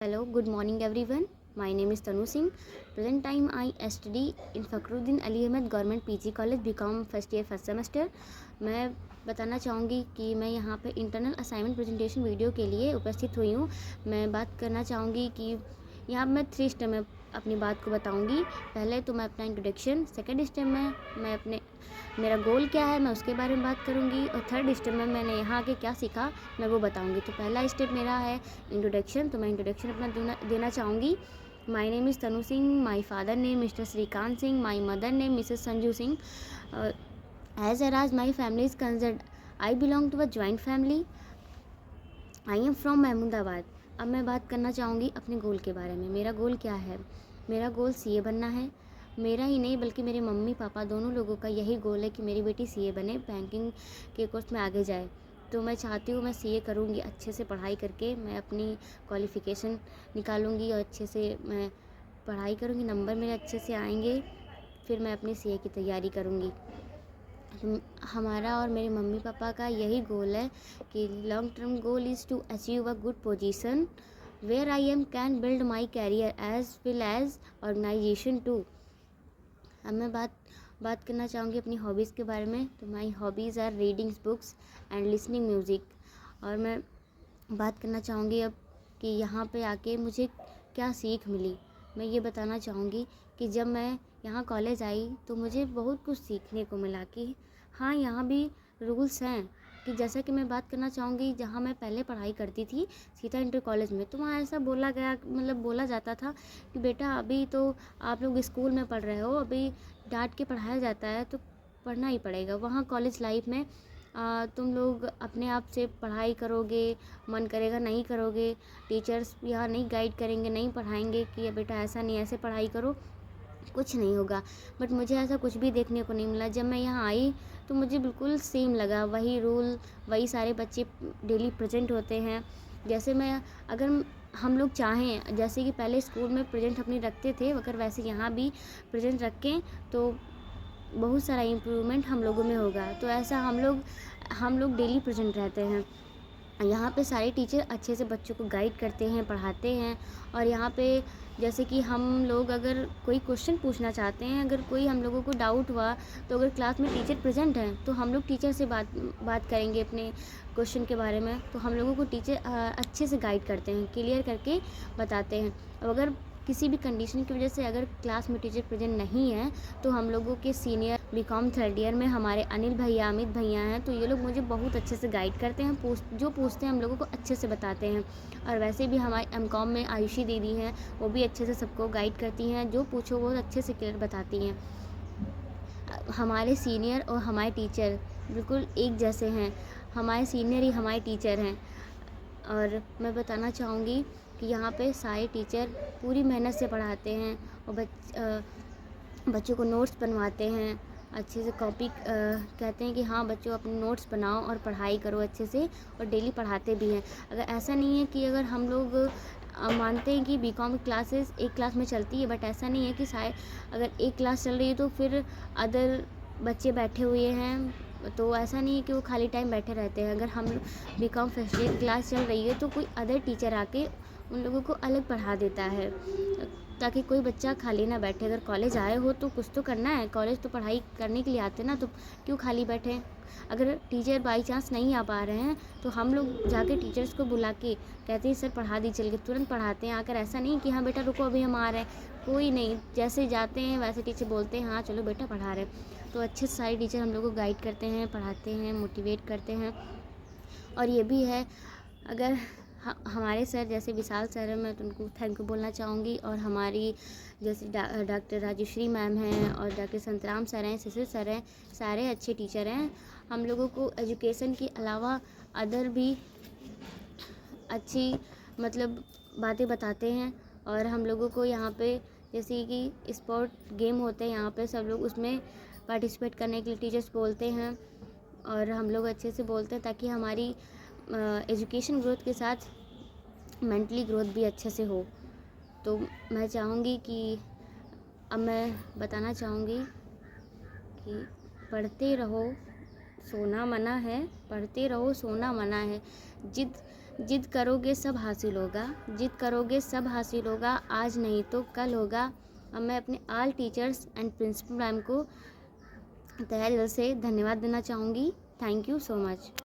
Hello, good morning everyone. My name is Tanu Singh. Present time I study in Fakhruddin Ali Ahmed Government PG College BCom first year first semester. मैं बताना चाहूँगी कि मैं यहाँ पे internal assignment presentation video के लिए उपस्थित हुई हूँ। मैं बात करना चाहूँगी कि यहाँ मैं 3 स्टेप में अपनी बात को बताऊँगी। पहले तो मैं अपना इंट्रोडक्शन, सेकेंड स्टेप में मैं अपने मेरा गोल क्या है मैं उसके बारे में बात करूँगी, और थर्ड स्टेप में मैंने यहाँ आके क्या सीखा मैं वो बताऊँगी। तो पहला स्टेप मेरा है इंट्रोडक्शन। तो मैं इंट्रोडक्शन अपना देना चाहूँगी। My name is Tanu Singh, my father name mister Shrikant Singh, my mother name Mrs Sanju Singh. As uh as my family is concern, I belong to a joint family. I am from Mahmudabad. अब मैं बात करना चाहूँगी अपने गोल के बारे में। मेरा गोल क्या है? मेरा गोल सीए बनना है। मेरा ही नहीं बल्कि मेरे मम्मी पापा दोनों लोगों का यही गोल है कि मेरी बेटी सीए बने, बैंकिंग के कोर्स में आगे जाए। तो मैं चाहती हूँ मैं सीए करूँगी, अच्छे से पढ़ाई करके मैं अपनी क्वालिफ़िकेशन निकालूँगी और अच्छे से मैं पढ़ाई करूँगी, नंबर मेरे अच्छे से आएंगे, फिर मैं अपनी सीए की तैयारी करूँगी। हमारा और मेरे मम्मी पापा का यही गोल है कि long term goal is to achieve a good position where I am can build my career as well as organisation too. अब मैं बात करना चाहूँगी अपनी हॉबीज़ के बारे में। तो my hobbies are reading books and listening music. और मैं बात करना चाहूँगी अब कि यहाँ पे आके मुझे क्या सीख मिली। मैं ये बताना चाहूँगी कि जब मैं यहाँ कॉलेज आई तो मुझे बहुत कुछ सीखने को मिला कि हाँ, यहाँ भी रूल्स हैं। कि जैसा कि मैं बात करना चाहूँगी, जहाँ मैं पहले पढ़ाई करती थी सीता इंटर कॉलेज में, तो वहाँ ऐसा बोला गया, मतलब बोला जाता था कि बेटा अभी तो आप लोग स्कूल में पढ़ रहे हो, अभी डांट के पढ़ाया जाता है तो पढ़ना ही पड़ेगा। वहाँ कॉलेज लाइफ में तुम लोग अपने आप से पढ़ाई करोगे, मन करेगा नहीं करोगे, टीचर्स यहाँ नहीं गाइड करेंगे, नहीं पढ़ाएंगे कि बेटा ऐसा नहीं ऐसे पढ़ाई करो, कुछ नहीं होगा। बट मुझे ऐसा कुछ भी देखने को नहीं मिला। जब मैं यहाँ आई तो मुझे बिल्कुल सेम लगा, वही रूल, वही सारे बच्चे डेली प्रेजेंट होते हैं। जैसे मैं अगर हम लोग चाहें, जैसे कि पहले स्कूल में प्रेजेंट अपनी रखते थे, अगर वैसे यहाँ भी प्रेजेंट रखें तो बहुत सारा इम्प्रूवमेंट हम लोगों में होगा। तो ऐसा हम लोग डेली प्रेजेंट रहते हैं। यहाँ पे सारे टीचर अच्छे से बच्चों को गाइड करते हैं, पढ़ाते हैं। और यहाँ पे जैसे कि हम लोग अगर कोई क्वेश्चन पूछना चाहते हैं, अगर कोई हम लोगों को डाउट हुआ, तो अगर क्लास में टीचर प्रेजेंट हैं तो हम लोग टीचर से बात करेंगे अपने क्वेश्चन के बारे में। तो हम लोगों को टीचर अच्छे से गाइड करते हैं, क्लियर करके बताते हैं। और अगर किसी भी कंडीशन की वजह से अगर क्लास में टीचर प्रेजेंट नहीं है तो हम लोगों के सीनियर बीकॉम थर्ड ईयर में हमारे अनिल भैया, अमित भैया हैं, तो ये लोग मुझे बहुत अच्छे से गाइड करते हैं, जो पूछते हैं हम लोगों को अच्छे से बताते हैं। और वैसे भी हमारे एमकॉम में आयुषी दीदी हैं, वो भी अच्छे से सबको गाइड करती हैं, जो पूछो वो अच्छे से क्लियर बताती हैं। हमारे सीनियर और हमारे टीचर बिल्कुल एक जैसे हैं, हमारे सीनियर ही हमारे टीचर हैं। और मैं बताना चाहूँगी कि यहाँ पे सारे टीचर पूरी मेहनत से पढ़ाते हैं और बच्चों को नोट्स बनवाते हैं अच्छे से। कॉपी कहते हैं कि हाँ बच्चों अपने नोट्स बनाओ और पढ़ाई करो अच्छे से, और डेली पढ़ाते भी हैं। अगर ऐसा नहीं है कि अगर हम लोग मानते हैं कि बीकॉम क्लासेस एक क्लास में चलती है, बट ऐसा नहीं है कि शायद अगर एक क्लास चल रही है तो फिर अदर बच्चे बैठे हुए हैं, तो ऐसा नहीं है कि वो खाली टाइम बैठे रहते हैं। अगर हम बीकॉम फर्स्ट ईयर क्लास चल रही है तो कोई अदर टीचर आके उन लोगों को अलग पढ़ा देता है, ताकि कोई बच्चा खाली ना बैठे। अगर कॉलेज आए हो तो कुछ तो करना है, कॉलेज तो पढ़ाई करने के लिए आते ना, तो क्यों खाली बैठे। अगर टीचर बाई चांस नहीं आ पा रहे हैं तो हम लोग जाके टीचर्स को बुला के कहते हैं सर पढ़ा दी, चल के तुरंत पढ़ाते हैं आकर। ऐसा नहीं कि हाँ बेटा रुको अभी हम आ रहे हैं, कोई नहीं, जैसे जाते हैं वैसे टीचर बोलते हैं हाँ चलो बेटा पढ़ा रहे हैं। तो अच्छे से सारे टीचर हम लोग को गाइड करते हैं, पढ़ाते हैं, मोटिवेट करते हैं। और ये भी है, अगर हमारे सर जैसे विशाल सर हैं, मैं तो उनको थैंक यू बोलना चाहूँगी। और हमारी जैसे डॉक्टर राजश्री मैम हैं और डॉक्टर संतराम सर हैं, शिशिर सर हैं, सारे अच्छे टीचर हैं। हम लोगों को एजुकेशन के अलावा अदर भी अच्छी मतलब बातें बताते हैं। और हम लोगों को यहाँ पे जैसे कि स्पोर्ट गेम होते हैं, यहाँ पे सब लोग उसमें पार्टिसिपेट करने के लिए टीचर्स बोलते हैं, और हम लोग अच्छे से बोलते हैं ताकि हमारी एजुकेशन ग्रोथ के साथ मेंटली ग्रोथ भी अच्छे से हो। तो मैं चाहूँगी कि अब मैं बताना चाहूँगी कि पढ़ते रहो सोना मना है, पढ़ते रहो सोना मना है, जिद जिद करोगे सब हासिल होगा, जिद करोगे सब हासिल होगा, आज नहीं तो कल होगा। अब मैं अपने all teachers and principal ma'am को तहे दिल से धन्यवाद देना चाहूँगी। Thank you so much.